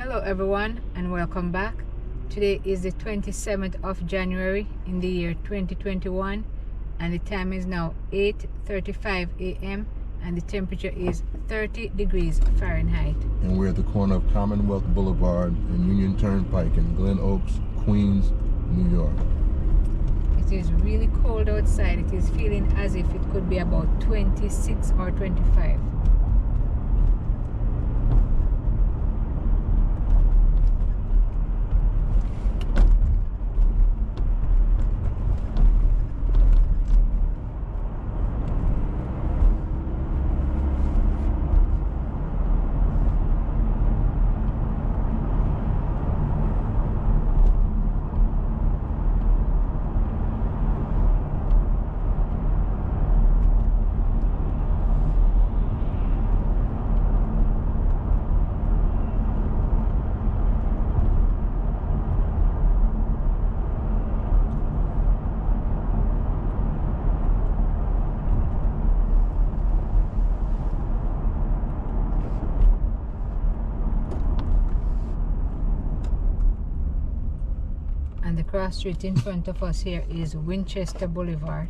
Hello everyone and welcome back. Today is the 27th of January in the year 2021 and the time is now 8:35 a.m. and the temperature is 30 degrees Fahrenheit. And we're at the corner of Commonwealth Boulevard and Union Turnpike in Glen Oaks, Queens, New York. It is really cold outside. It is feeling as if it could be about 26 or 25. And the cross street in front of us here is Winchester Blvd.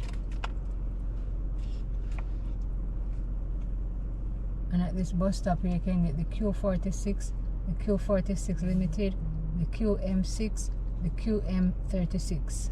And at this bus stop here you can get the Q46, the Q46 Limited, the QM6, the QM36.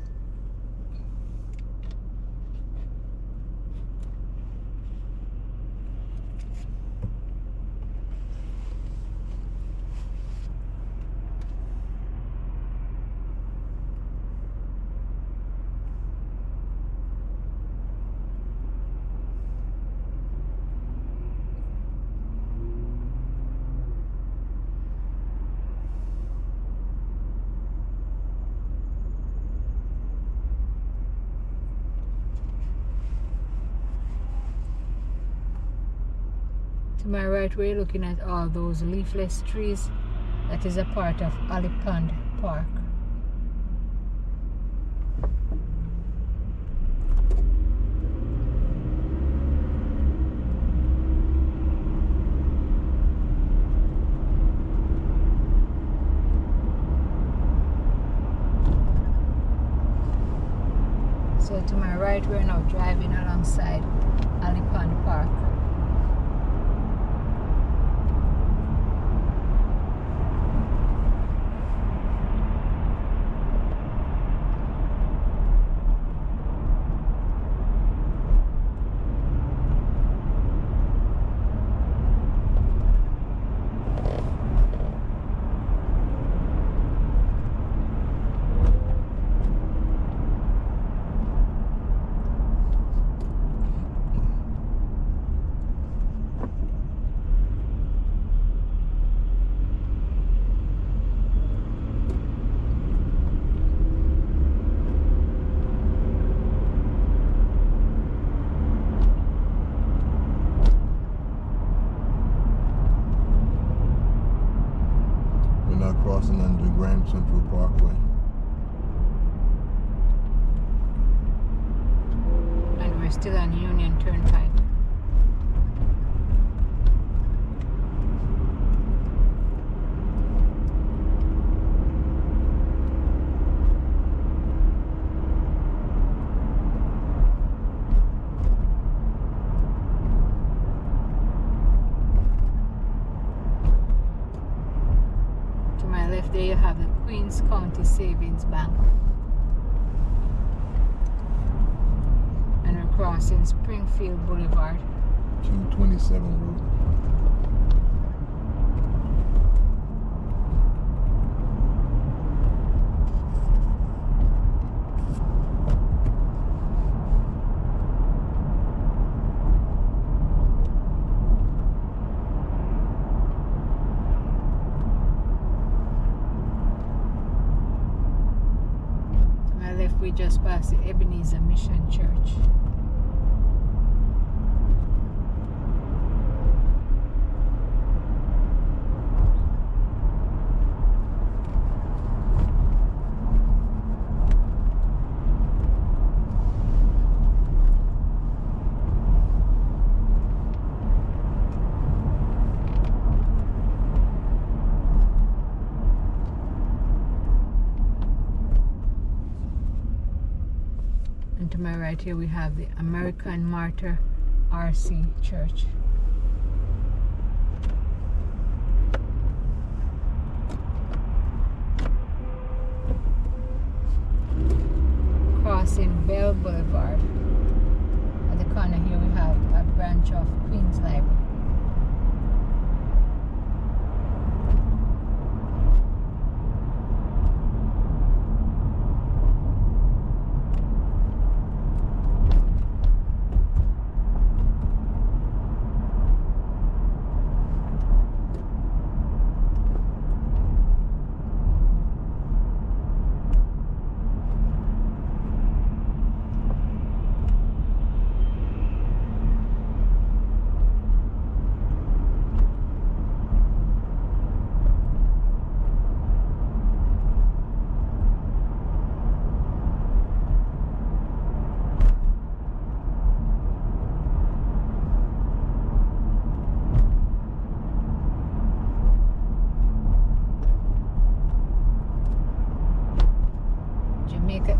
To my right, we're looking at all those leafless trees. That is a part of Cunningham Park. So to my right, we're now driving alongside Cunningham Park. Crossing under Grand Central Parkway. And we're still on Union Turnpike. There you have the Queens County Savings Bank. And we're crossing Springfield Boulevard. 227 road. We just passed the Ebenezer Mission Church. my right here we have the American Martyr RC Church. Crossing Bell Boulevard. At the corner here we have a branch of Queen's Library.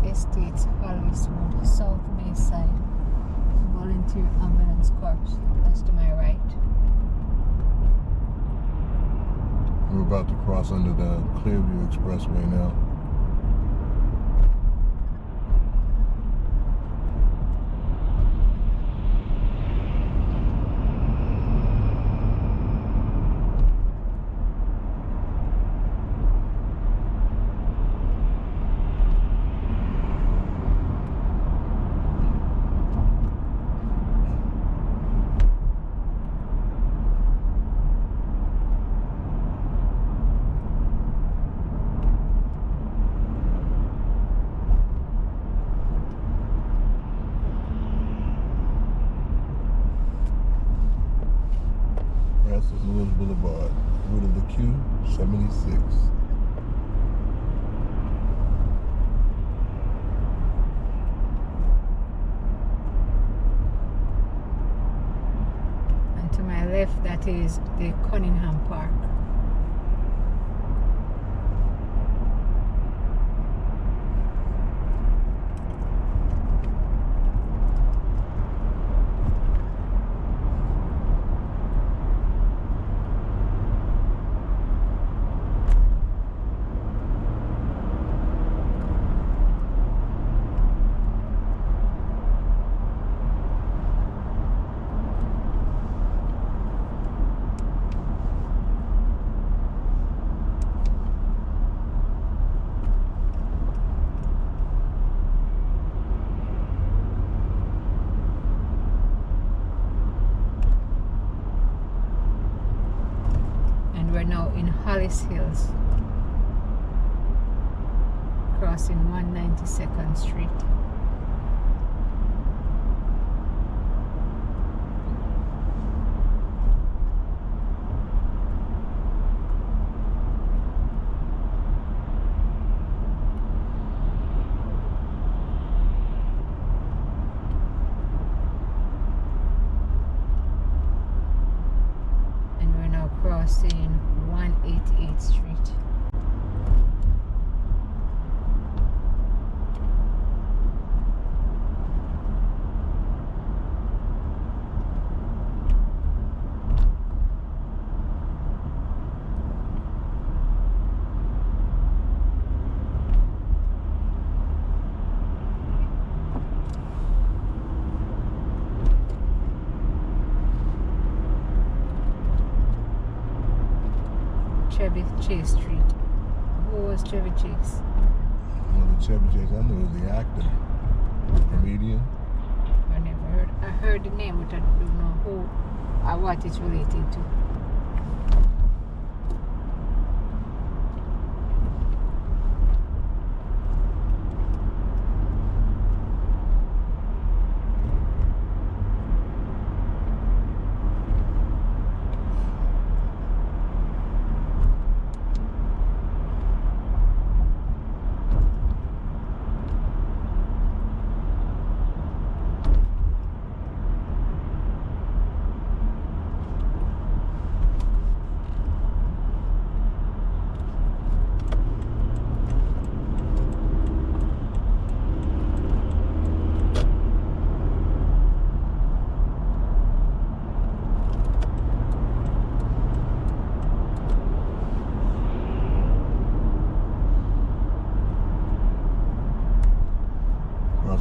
Estates, Holliswood, South Bayside, Volunteer Ambulance Corps. That's to my right. We're about to cross under the Clearview Expressway now. Boulevard, route of the Q76. And to my left, that is the Cunningham Park. We're now in Hollis Hills, crossing 192nd Street. And we're now crossing 188th Street. Chevy Chase Street. Who was Chevy Chase? Well, the Chevy Chase, I knew was the actor, comedian. I never heard. I heard the name, but I don't know who or what it's related to.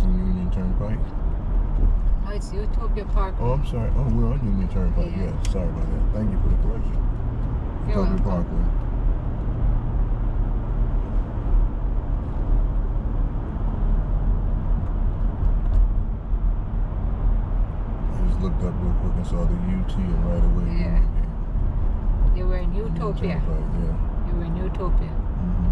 crossing Union Turnpike? Oh, it's Utopia Park. Oh, I'm sorry. Oh, we're on Union Turnpike. Yeah. Yeah, sorry about that. Thank you for the correction. You're Utopia welcome. Parkway. I just looked up real quick and saw the UT and right away. Yeah. You were in Utopia. Turnpike, yeah. You were in Utopia. Mm-hmm.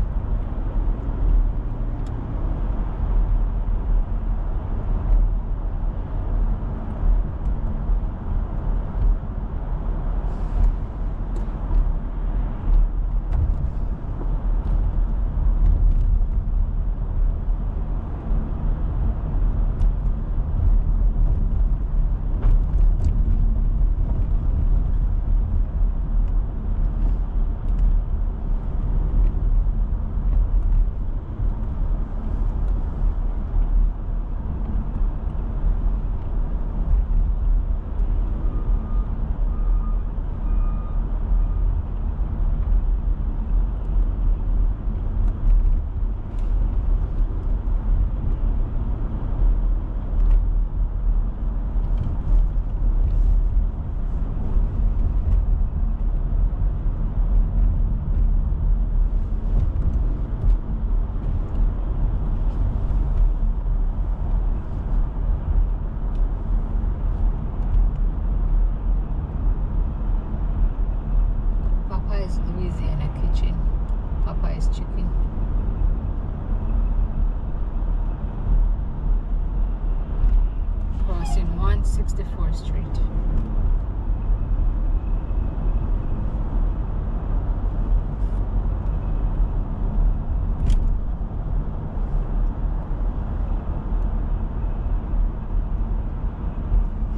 Crossing 164th Street.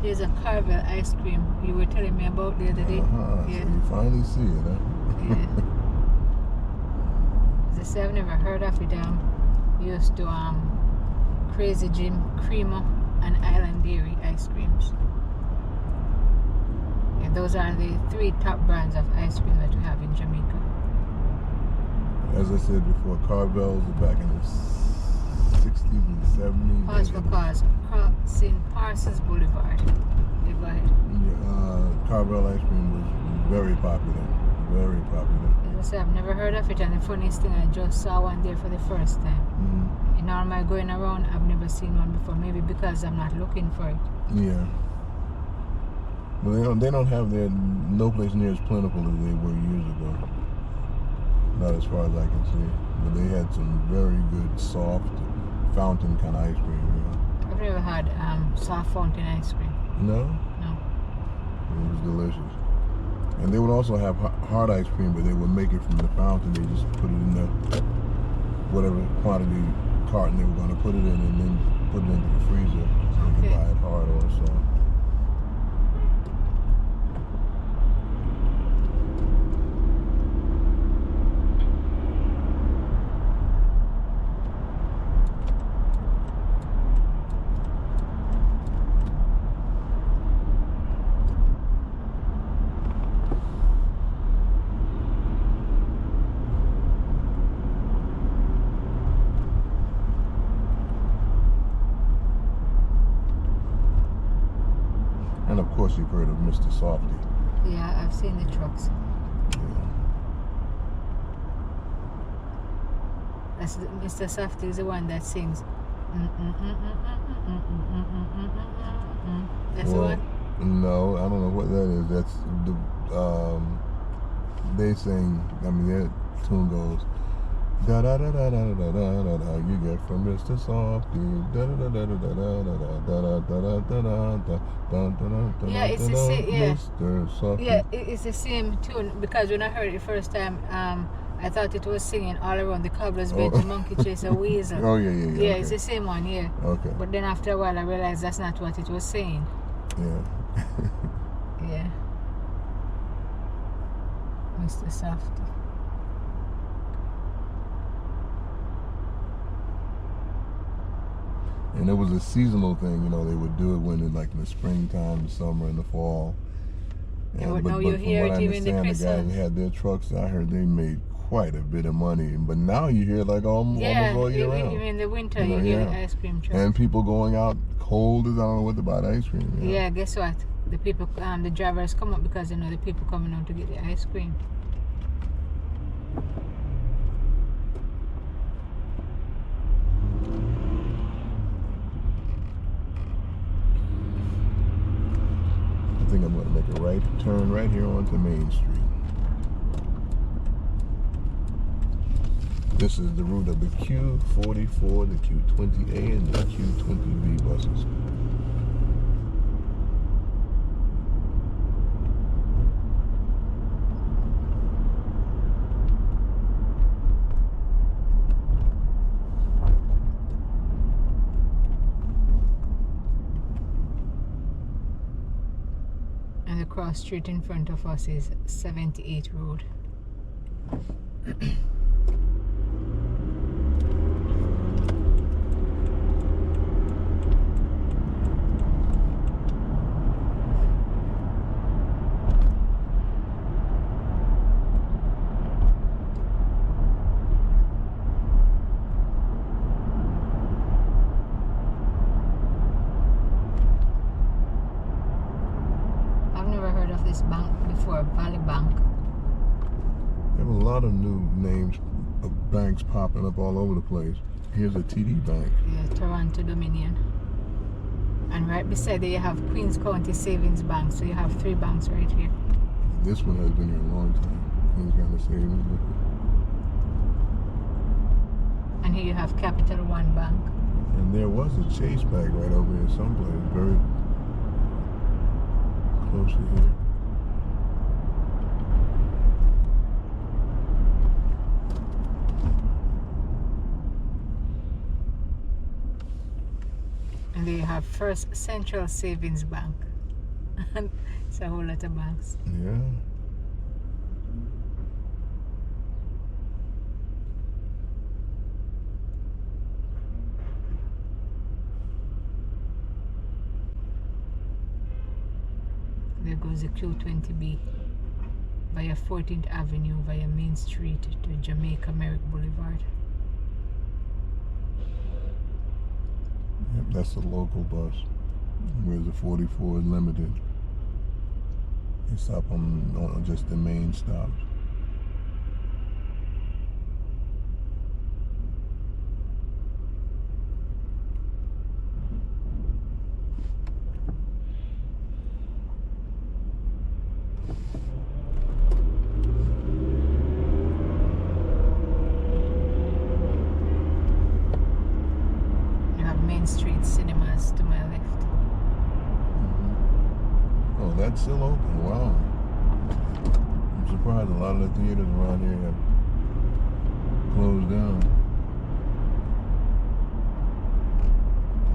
Here's a Caravan Ice Cream you were telling me about the other day. So you finally see it, huh? Yeah. As I say, I've never heard of it. Used to Crazy Jim Creamer and Island Dairy ice creams. Yeah, those are the 3 top brands of ice cream that we have in Jamaica. As I said before, Carvels are back in the 60s and 70s. Pause for cause. Crossing Parsons Boulevard. Yeah, go ahead. Yeah, Carvel ice cream was very popular. Very popular. As I say, I've never heard of it, and the funniest thing, I just saw one there for the first time. Mm-hmm. In all my going around, I've never seen one before. Maybe because I'm not looking for it. Yeah. But they don't have their no place near as plentiful as they were years ago. Not as far as I can see. But they had some very good soft fountain kind of ice cream. You know? I've never had soft fountain ice cream. No? No. It was delicious. And they would also have hard ice cream, but they would make it from the fountain. They just put it in the whatever quantity carton they were going to put it in, and then put it into the freezer so you could buy it hard or soft. And of course you've heard of Mr. Softy. Yeah, I've seen the trucks. Yeah. That's Mr. Softy is the one that sings. That's the one? No, I don't know what that is. That's the they sing. I mean, their tune goes da da da da da da da da da. You get from Mr. Softy. Da da da da da da da da da da da da da. Yeah, it's the same. Yeah. Mr. Softy. Yeah, it's the same tune because when I heard it the first time, I thought it was singing all around the cobblers bench, a monkey chase a weasel. Oh yeah. Yeah, Okay. it's the same one. Yeah. Okay. But then after a while, I realized that's not what it was saying. Yeah. Yeah. Mr. Softy. And it was a seasonal thing, you know. They would do it when in the springtime, the summer, and the fall. Yeah, but but now you from hear what it I even the understand, the guys Christmas. that had their trucks, I heard they made quite a bit of money. But now you hear like almost all year round. Even in the winter, You know, you hear yeah. the ice cream truck. And people going out cold as I don't know what to buy the ice cream. You know? Yeah, guess what? The people, the drivers come up because the people coming out to get the ice cream. I think I'm going to make a right turn right here onto Main Street. This is the route of the Q44, the Q20A, and the Q20B buses. And the cross street in front of us is 78 Road. This bank before, Bali Bank. There were a lot of new names of banks popping up all over the place. Here's a TD Bank. Yeah, Toronto Dominion. And right beside there you have Queens County Savings Bank. So you have 3 banks right here. This one has been here a long time. Queens County Savings. And here you have Capital One Bank. And there was a Chase Bank right over here someplace, very close to here. And there you have First Central Savings Bank. It's a whole lot of banks. Yeah. There goes the Q20B via 14th Avenue via Main Street to Jamaica Merrick Boulevard. Yep, that's the local bus. Whereas the 44 is limited. They stop on just the main stops. Street Cinemas to my left. Mm-hmm. Oh, that's still open. Wow. I'm surprised a lot of the theaters around here have closed down.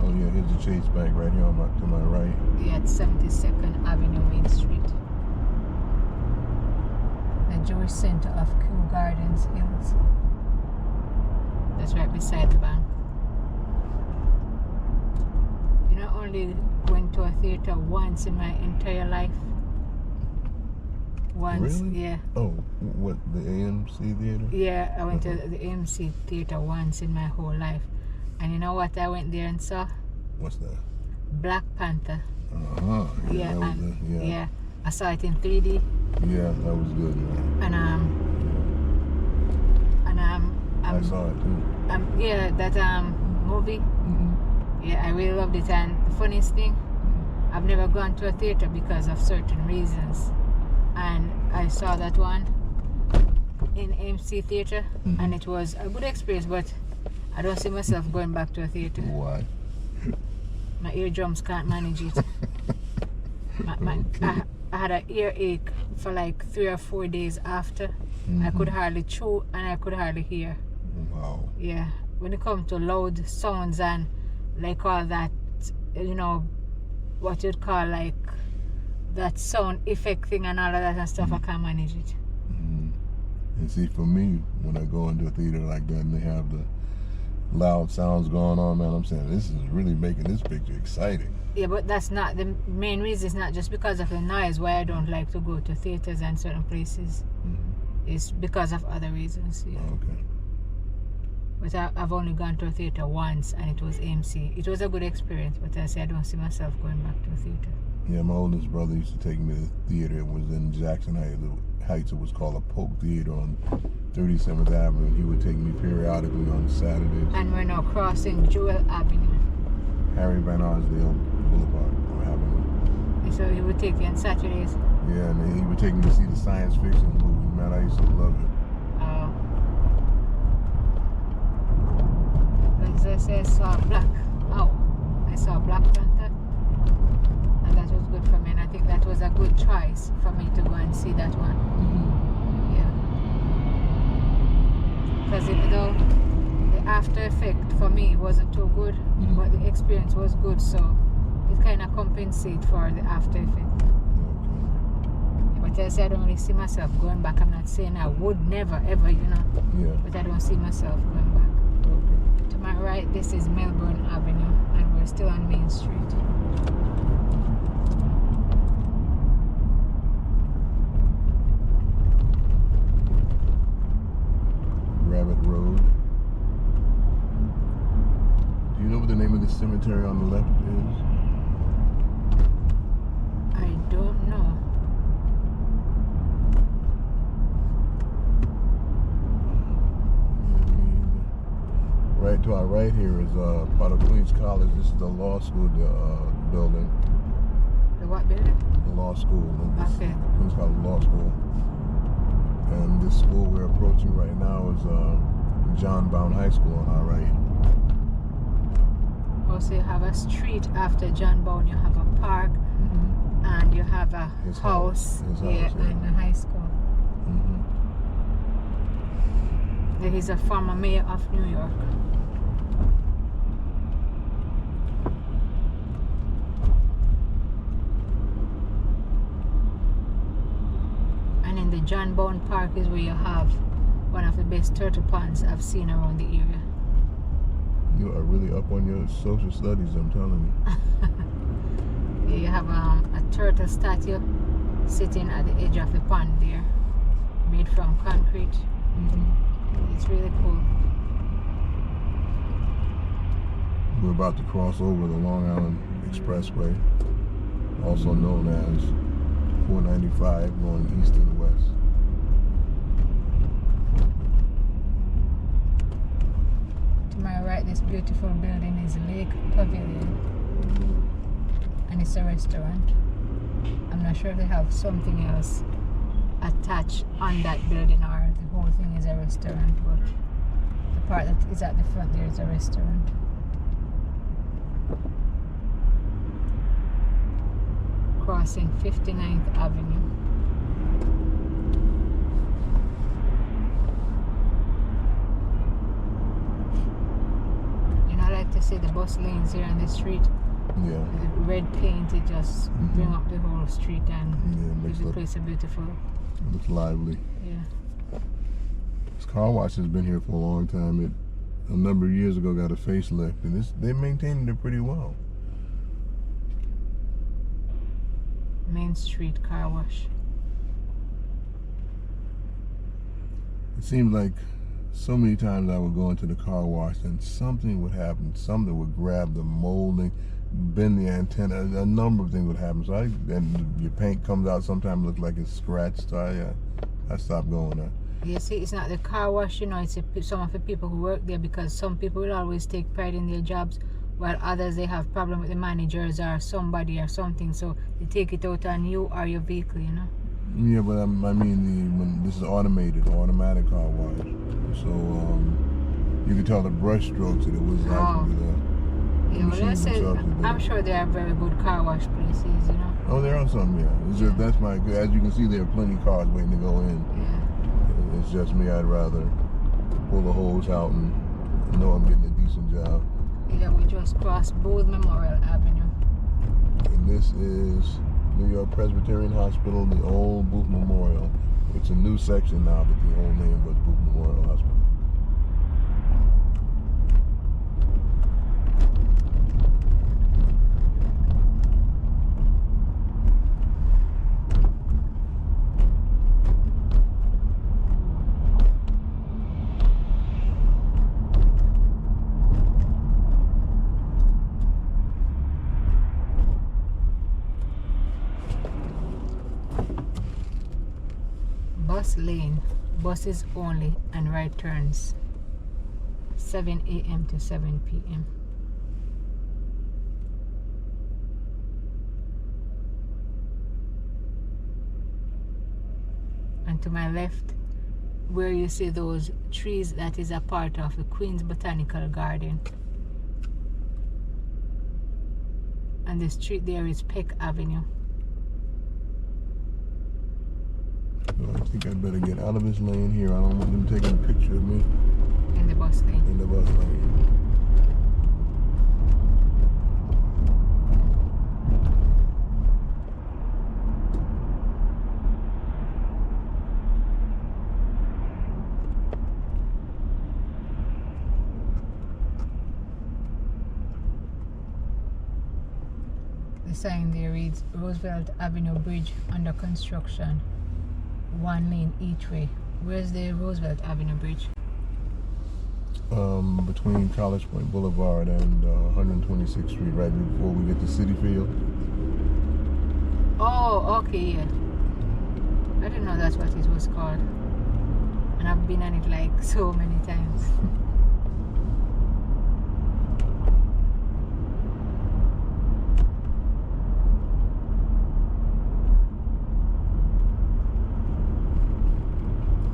Oh yeah, here's the Chase Bank right here to my right. Yeah, at 72nd Avenue, Main Street. The Jewish Center of Kew Gardens Hills. That's right beside the bank. I only went to a theater once in my entire life. Once, really? Yeah. Oh, what, the AMC theater? Yeah, I went to the AMC theater once in my whole life. And you know what I went there and saw? What's that? Black Panther. Uh-huh. Yeah, yeah. I saw it in 3D. Yeah, that was good, man. And I saw it too. Yeah, that movie. Mm-hmm. Yeah, I really loved it. And the funniest thing, I've never gone to a theater because of certain reasons. And I saw that one in AMC theater, and it was a good experience, but I don't see myself going back to a theater. Why? My eardrums can't manage it. I had an earache for like 3 or 4 days after. I could hardly chew and I could hardly hear. Wow. Yeah, when it comes to loud sounds and like all that, you know, what you'd call like that sound effect thing and all of that and stuff, I can't manage it. And see, for me, when I go into a theater like that and they have the loud sounds going on, man, I'm saying this is really making this picture exciting. Yeah, but that's not the main reason. It's not just because of the noise why I don't like to go to theaters and certain places. It's because of other reasons. Yeah. Okay. But I've only gone to a theater once, and it was AMC. It was a good experience, but I say I don't see myself going back to a theater. Yeah, my oldest brother used to take me to the theater. It was in Jackson Heights. It was called a Polk Theater on 37th Avenue. He would take me periodically on Saturdays. And we're now crossing Jewel Avenue. Harry Van Arsdale Boulevard or Avenue. So he would take you on Saturdays. Yeah, and then he would take me to see the science fiction movie. Man, I used to love it. As I say, I saw I saw Black Panther, and that was good for me. And I think that was a good choice for me to go and see that one. Mm-hmm. Yeah. Because even though the after effect for me wasn't too good, mm-hmm. but the experience was good, so it kind of compensates for the after effect. Okay. But I say I don't really see myself going back. I'm not saying I would never ever, Yeah. but I don't see myself going back. Okay. To my right, this is Melbourne Avenue, and we're still on Main Street. Rabbit Road. Do you know what the name of the cemetery on the left is? I don't know. Right to our right here is part of Queens College. This is the law school building. The what building? The law school. Okay. Queens College Law School. And this school we're approaching right now is John Brown High School on our right. Also, you have a street after John Brown. You have a park, Mm-hmm. and you have a house, yeah. and a high school. Mm-hmm. There is a former mayor of New York. And in the John Brown Park is where you have one of the best turtle ponds I've seen around the area. You are really up on your social studies, I'm telling you. You have a turtle statue sitting at the edge of the pond there, made from concrete. Mm-hmm. It's really cool. We're about to cross over the Long Island Expressway, also known as 495, going east and west. To my right, this beautiful building is Lake Pavilion, and it's a restaurant. I'm not sure if they have something else attached on that building or the whole thing is a restaurant, but the part that is at the front there is a restaurant. Crossing 59th Avenue. You know, I like to see the bus lanes here on the street. Yeah. The red paint, it just bring up the whole street and Yeah, gives the place a beautiful. looks lively. Yeah. This car wash has been here for a long time. It a number of years ago got a facelift, and they maintained it pretty well. Main Street car wash. It seemed like so many times I would go into the car wash and something would happen. Something would grab the molding, bend the antenna. A number of things would happen. So and your paint comes out. Sometimes it looks like it's scratched. So I stopped going there. You see, it's not the car wash, it's some of the people who work there, because some people will always take pride in their jobs, while others, they have problem with the managers or somebody or something, so they take it out on you or your vehicle, Yeah, but I mean, when this is automatic car wash, so you can tell the brush strokes that it was actually the yeah, well, I said, I'm sure there are very good car wash places, Oh, there are some, yeah. It's just, that's as you can see, there are plenty of cars waiting to go in. Yeah. It's just me, I'd rather pull the hose out and know I'm getting a decent job. Yeah, we just crossed Booth Memorial Avenue. And this is New York Presbyterian Hospital, the old Booth Memorial. It's a new section now, but the old name was Booth Memorial Hospital. bus lane, buses only, and right turns, 7 a.m. to 7 p.m. And to my left, where you see those trees, that is a part of the Queen's Botanical Garden. And the street there is Peck Avenue. So I think I'd better get out of this lane here. I don't want them taking a picture of me. In the bus lane. In the bus lane. The sign there reads Roosevelt Avenue Bridge under construction, 1 lane each way. Where's the Roosevelt Avenue Bridge? Between College Point Boulevard and 126th Street, right before we get to City Field. Oh, okay, yeah. I didn't know that's what it was called. And I've been on it like so many times.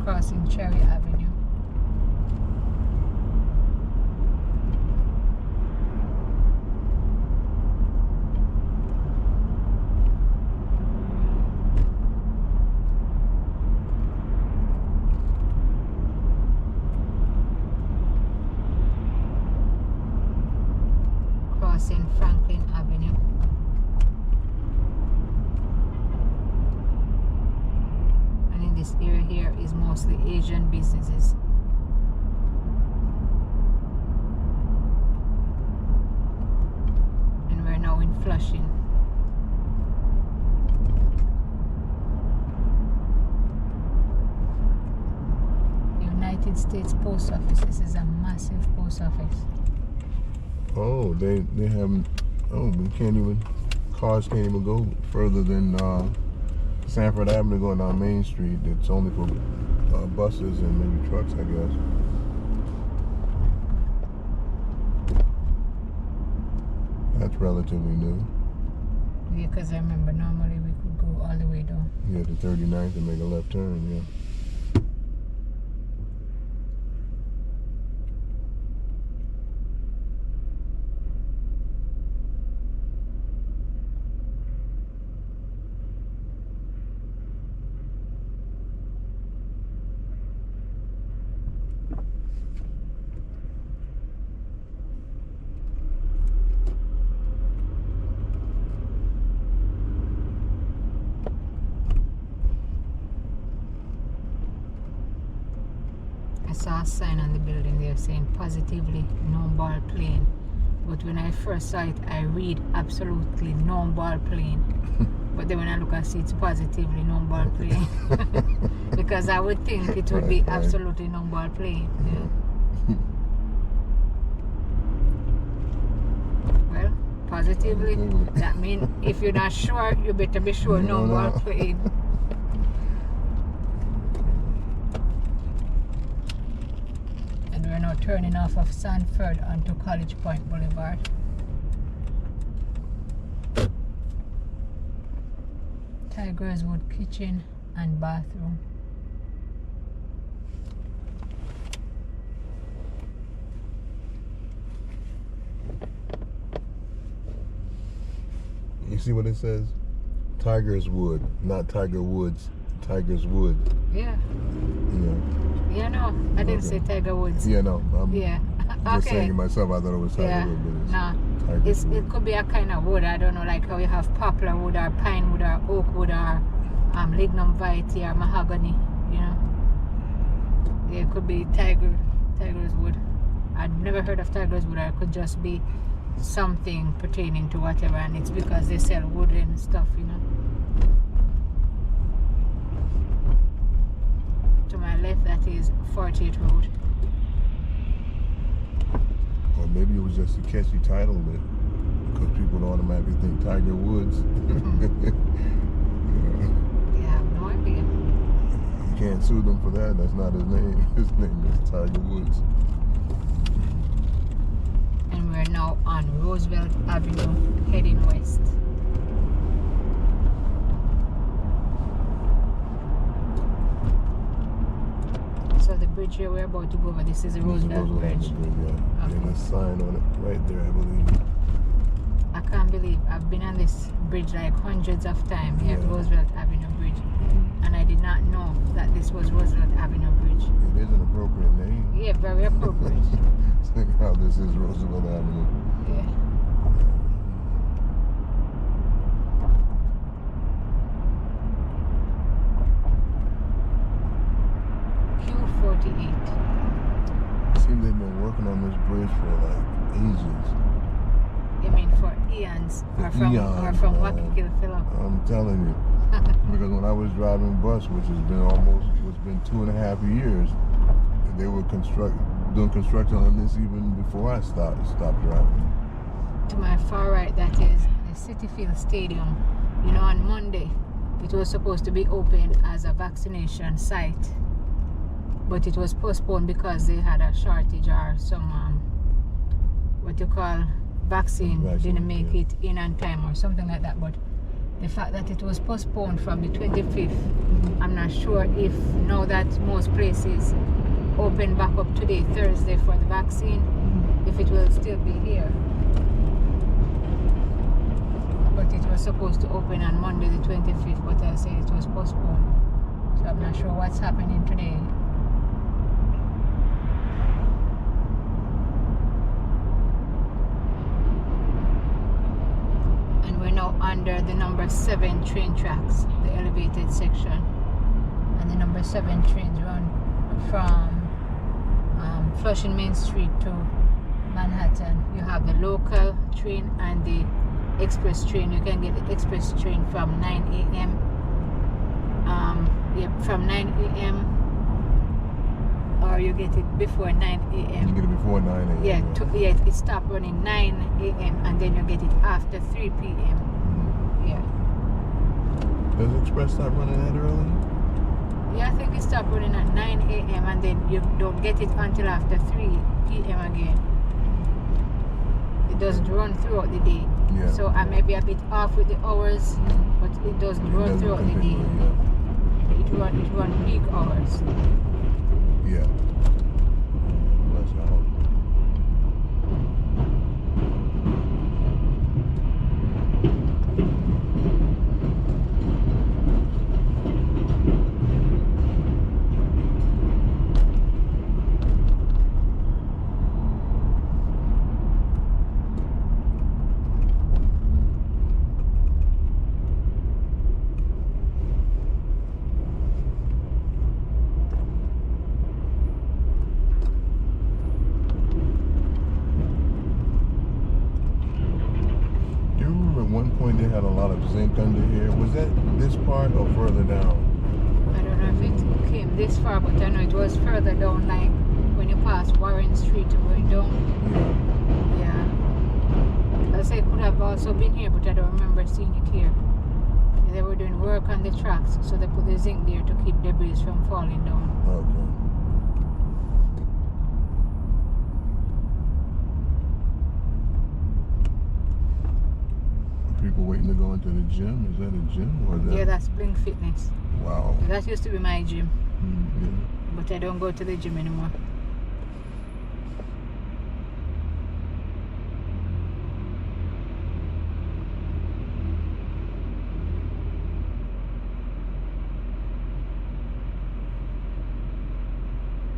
Crossing Cherry Avenue. Crossing Franklin Avenue. This area here is mostly Asian businesses. And we're now in Flushing. United States Post Office. This is a massive post office. Oh, they haven't. Oh, we can't even. Cars can't even go further than Sanford Avenue going down Main Street. It's only for buses and maybe trucks, I guess. That's relatively new. Yeah, because I remember normally we could go all the way down. Yeah, to 39th and make a left turn, yeah. I saw a sign on the building there saying positively no ball playing. But when I first saw it, I read absolutely no ball playing. But then when I look, I see it's positively no ball playing. Because I would think it would be absolutely no ball playing. Yeah. Well, positively, that means if you're not sure, you better be sure no ball playing. We're now turning off of Sanford onto College Point Boulevard. Tiger's Wood kitchen and bathroom. You see what it says? Tiger's Wood, not Tiger Woods. Tiger's Wood. Yeah. Yeah. Yeah, no, I didn't say Tiger Woods. Yeah, no. I'm yeah. just saying it myself. I thought it was Tiger Wood. But it could be a kind of wood. I don't know, like how you have poplar wood or pine wood or oak wood or lignum vitae or mahogany, you know. Yeah, it could be Tiger's Wood. I'd never heard of Tiger's Wood, or it could just be something pertaining to whatever, and it's because they sell wood and stuff, you know. To my left, that is 48th Road. Or maybe it was just a catchy title because people would automatically think Tiger Woods. Yeah, I have no idea. can't sue them for that. That's not his name. His name is Tiger Woods. And we're now on Roosevelt Avenue, heading west. So the bridge here we're about to go over, this is the Roosevelt Bridge. Yeah. Okay. And a sign on it right there, I believe. I can't believe I've been on this bridge like hundreds of times here at Roosevelt Avenue Bridge. And I did not know that this was Roosevelt Avenue Bridge. It is an appropriate name. Yeah, very appropriate. Think how this is Roosevelt Avenue. Yeah. Q48. Seems they've been working on this bridge for like ages. You mean for eons? Or from Waikiki Phillip? I'm telling you. Because when I was driving bus, which has been 2.5 years, they were doing construction on this even before I stopped driving. To my far right, that is the Citi Field Stadium. You know, on Monday, it was supposed to be opened as a vaccination site, but it was postponed because they had a shortage or some vaccine didn't make it in on time or something like that. But the fact that it was postponed from the 25th, I'm not sure if now that most places open back up today, Thursday, for the vaccine, if it will still be here. But it was supposed to open on Monday the 25th, but I say it was postponed. So I'm not sure what's happening today. And we're now under the number 7 train tracks, the elevated section. And the number 7 trains run from Flushing Main Street to Manhattan. You have the local train and the express train. You can get the express train from 9 a.m. From 9 a.m. or you get it before 9 a.m. You get it before 9 a.m. Yeah, it stops running 9 a.m. and then you get it after 3 p.m. Yeah. Does Express stop running that early? Yeah, I think it stopped running at 9 a.m. and then you don't get it until after 3 p.m. again. It doesn't run throughout the day. Yeah. So I may be a bit off with the hours, but it doesn't run throughout the day. It run peak hours. Yeah. Bless your heart. They had a lot of zinc under here. Was that this part or further down? I don't know if it came this far, but I know it was further down, like when you pass Warren Street going down. Yeah. I say it could have also been here, but I don't remember seeing it here. They were doing work on the tracks, so they put the zinc there to keep debris from falling down. Okay. People waiting to go into the gym. Is that a gym or that? Yeah, that's Blink Fitness. Wow. That used to be my gym. Yeah. But I don't go to the gym anymore.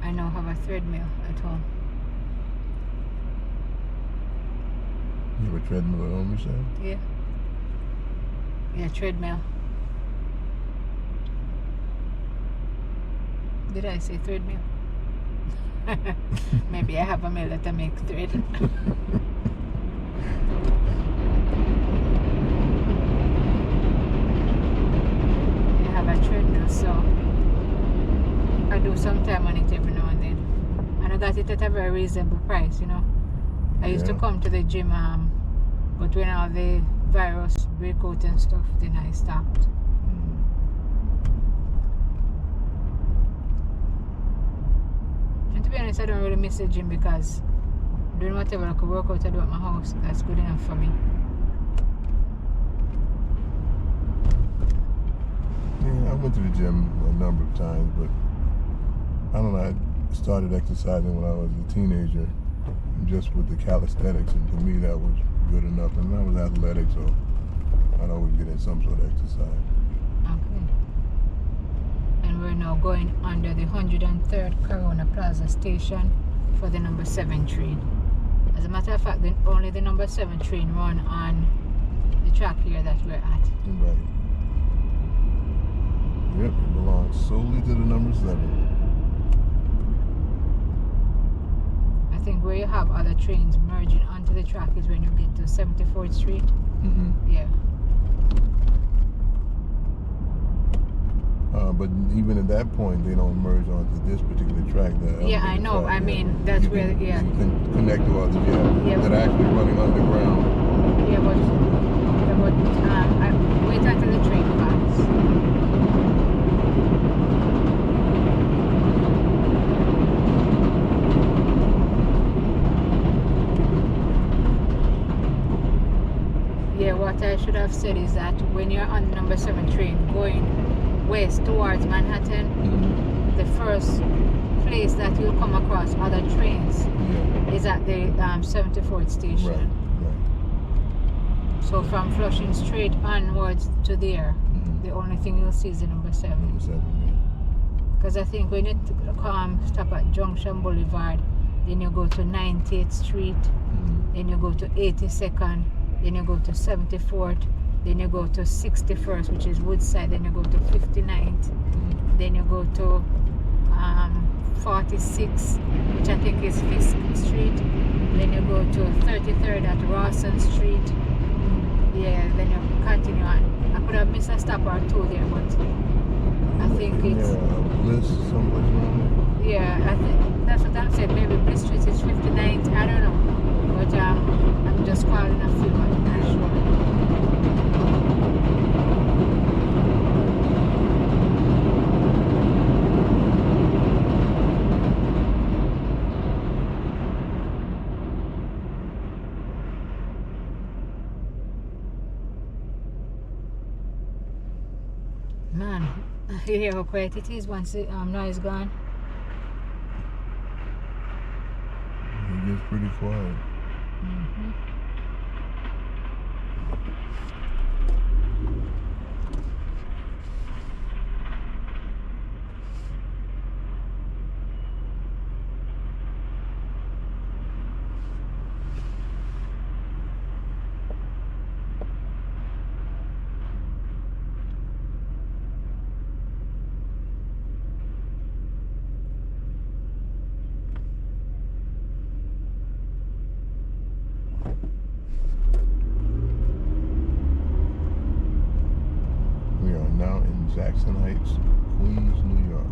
I now have a treadmill at home. You have a treadmill at home, you said? Yeah. Yeah, treadmill. Did I say treadmill? Maybe I have a mill that I make thread. I have a treadmill, so I do some time on it every now and then. And I got it at a very reasonable price, you know. I used to come to the gym, but when all the virus break out and stuff, then I stopped. to be honest, I don't really miss the gym because doing whatever I could work out I do at my house, that's good enough for me. Yeah, I went to the gym a number of times, but I don't know, I started exercising when I was a teenager, just with the calisthenics, and to me that was good enough. And I was athletic, so I'd always get in some sort of exercise. Okay. And we're now going under the 103rd Corona Plaza station for the number 7 train. As a matter of fact, only the number 7 train run on the track here that we're at. Right. Yep, it belongs solely to the number 7. I think where you have other trains merging onto the track is when you get to 74th Street. Mm-hmm. Yeah. But even at that point, they don't merge onto this particular track. Yeah, I know. Track, I mean, that's where, yeah. You can connect to others, Yeah. that are actually running underground. Yeah, but I wait until the train passes. Yeah, what I should have said is that when you're on the number 7 train going west towards Manhattan, Mm-hmm. the first place that you'll come across other trains Yeah. is at the 74th station. Right. So from Flushing straight onwards to there, Mm-hmm. the only thing you'll see is the number 7. Number 7, Because I think when you stop at Junction Boulevard, then you go to 90th Street, Mm-hmm. then you go to 82nd, then you go to 74th, then you go to 61st, which is Woodside, then you go to 59th, Mm-hmm. then you go to 46, which I think is Fisk Street, then you go to 33rd at Rawson Street. Yeah, then you continue on. I could have missed a stop or two there, but I think it's... Yeah, Bliss, someplace around there. Yeah, I think that's what I'm saying. Maybe Bliss Street is 59th, I don't know. But I'm just calling a few, I'm not sure. Man, you hear how quiet it is once the noise gone? It gets pretty quiet. Mm-hmm. We are now in Jackson Heights, Queens, New York.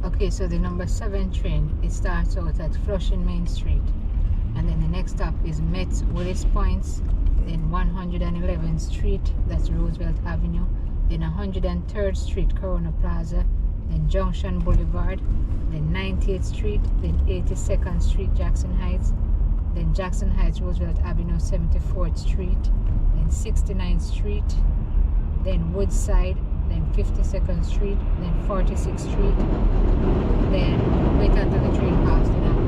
Okay, so the number 7 train, it starts out at Flushing Main Street, and then the next stop is Metz Willis Points, then 111th Street, that's Roosevelt Avenue, then 103rd Street, Corona Plaza, then Junction Boulevard, then 90th Street, then 82nd Street, Jackson Heights, then Jackson Heights, Roosevelt Avenue, 74th Street, then 69th Street, then Woodside, then 52nd Street, then 46th Street, then wait until the train passes, then I'll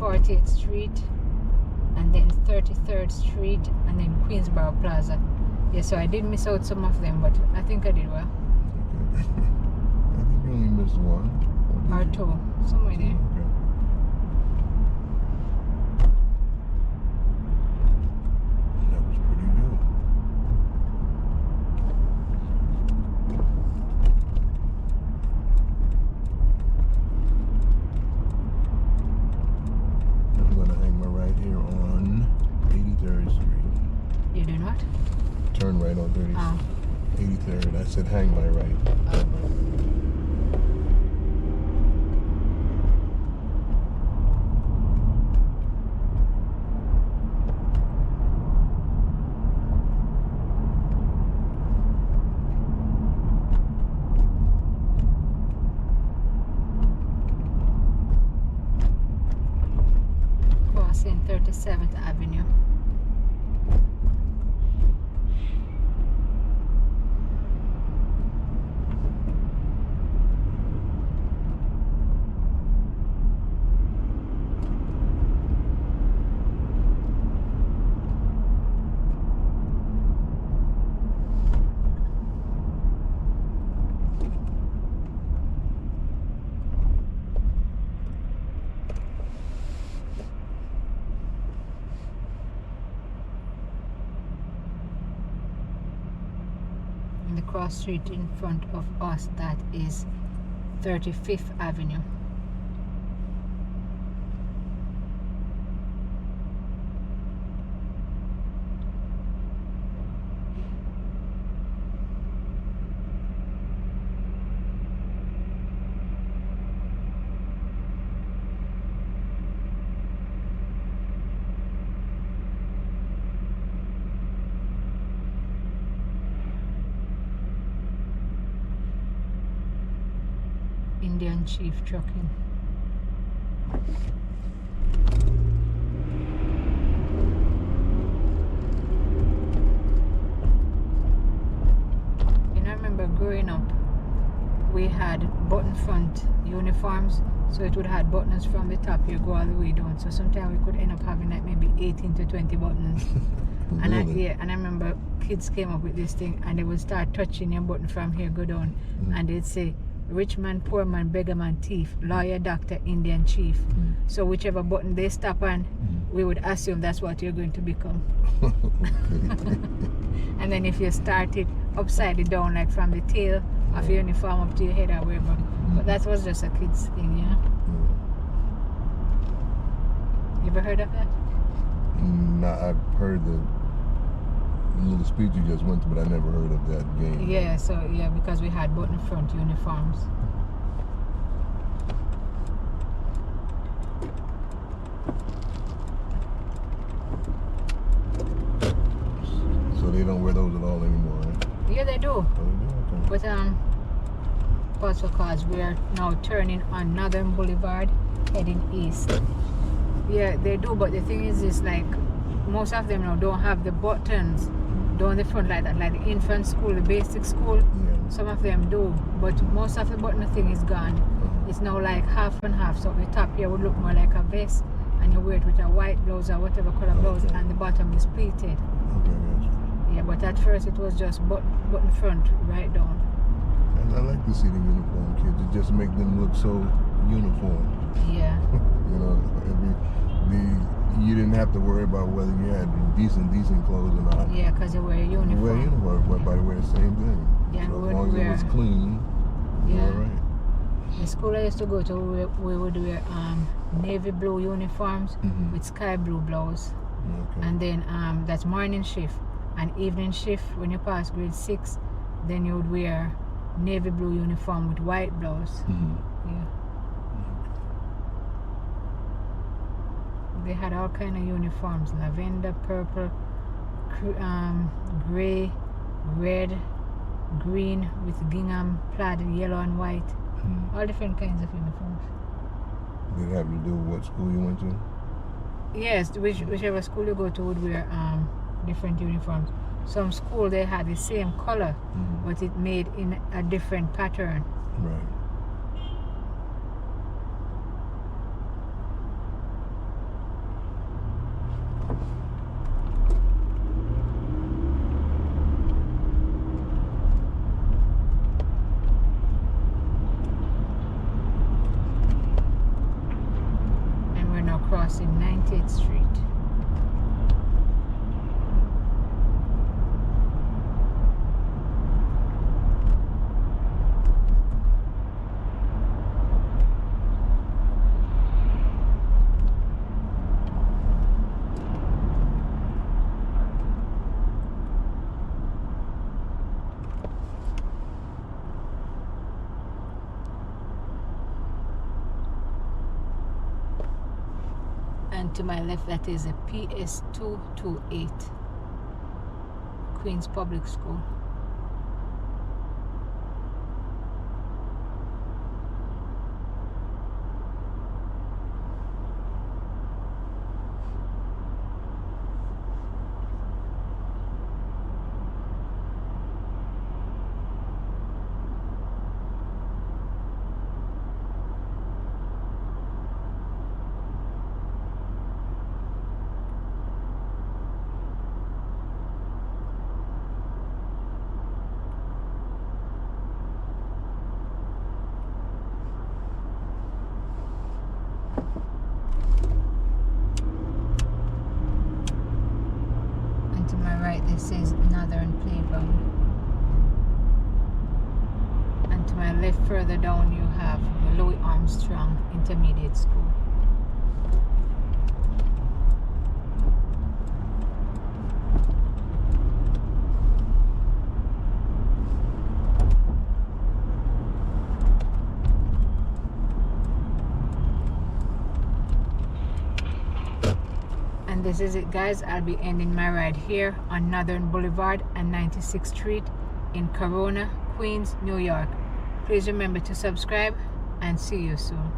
40th Street, and then 33rd Street, and then Queensborough Plaza. Yeah, so I did miss out some of them, but I think I did well. Okay. I think you only missed one. Or two, somewhere there. Okay. That was pretty good. I'm gonna hang my right here on 83rd Street. You do not? Turn right on 30th. Oh. 83rd. I said hang my right. Crossing 37th Avenue. The cross street in front of us, that is 35th Avenue. Indian Chief Trucking. And I remember growing up, we had button front uniforms, so it would have buttons from the top here go all the way down. So sometimes we could end up having like maybe 18 to 20 buttons. And Really? and I remember kids came up with this thing and they would start touching your button from here go down, and they'd say rich man, poor man, beggar man, thief, lawyer, doctor, Indian chief. So whichever button they stop on, we would assume that's what you're going to become. And then if you start it upside it down, like from the tail of your uniform up to your head or wherever. But that was just a kid's thing, yeah. You ever heard of that? Nah, I've heard the little speech you just went to, but I never heard of that game. Yeah, so yeah, because we had button front uniforms. So they don't wear those at all anymore, right? Yeah, they do. Oh, they do? Okay. But also because we are now turning on Nothern Boulevard, heading east. Yeah, they do, but the thing is like most of them now don't have the buttons down the front like that, like the infant school, the basic school. Yeah. Some of them do, but most of the button thing is gone. It's now like half and half, so the top here would look more like a vest, and you wear it with a white blouse or whatever color blouse, and the bottom is pleated. Okay, gotcha. Yeah, but at first it was just button front right down. I like to see the uniform kids. It just make them look so uniform. Yeah. You know, you didn't have to worry about whether you had decent clothes or not. Yeah, because they wear a uniform. You wear a uniform, everybody wear the same thing. Yeah, so we as long as it was clean, yeah. all right. The school I used to go to, we would wear navy blue uniforms with sky blue blouse. Okay. And then that's morning shift. And evening shift, when you pass grade 6, then you would wear navy blue uniform with white blouse. Yeah. They had all kind of uniforms: lavender, purple, gray, red, green with gingham, plaid, yellow and white. All different kinds of uniforms. Did it have to do with what school you went to? Yes, whichever school you go to would wear different uniforms. Some school they had the same color, but it made in a different pattern. Right. crossing 98th Street. And to my left, that is a PS228, Queens Public School. This is Nothern Playground, and to my left further down you have Louis Armstrong Intermediate School. And this is it, guys. I'll be ending my ride here on Northern Boulevard and 96th Street in Corona, Queens, New York. Please remember to subscribe and see you soon.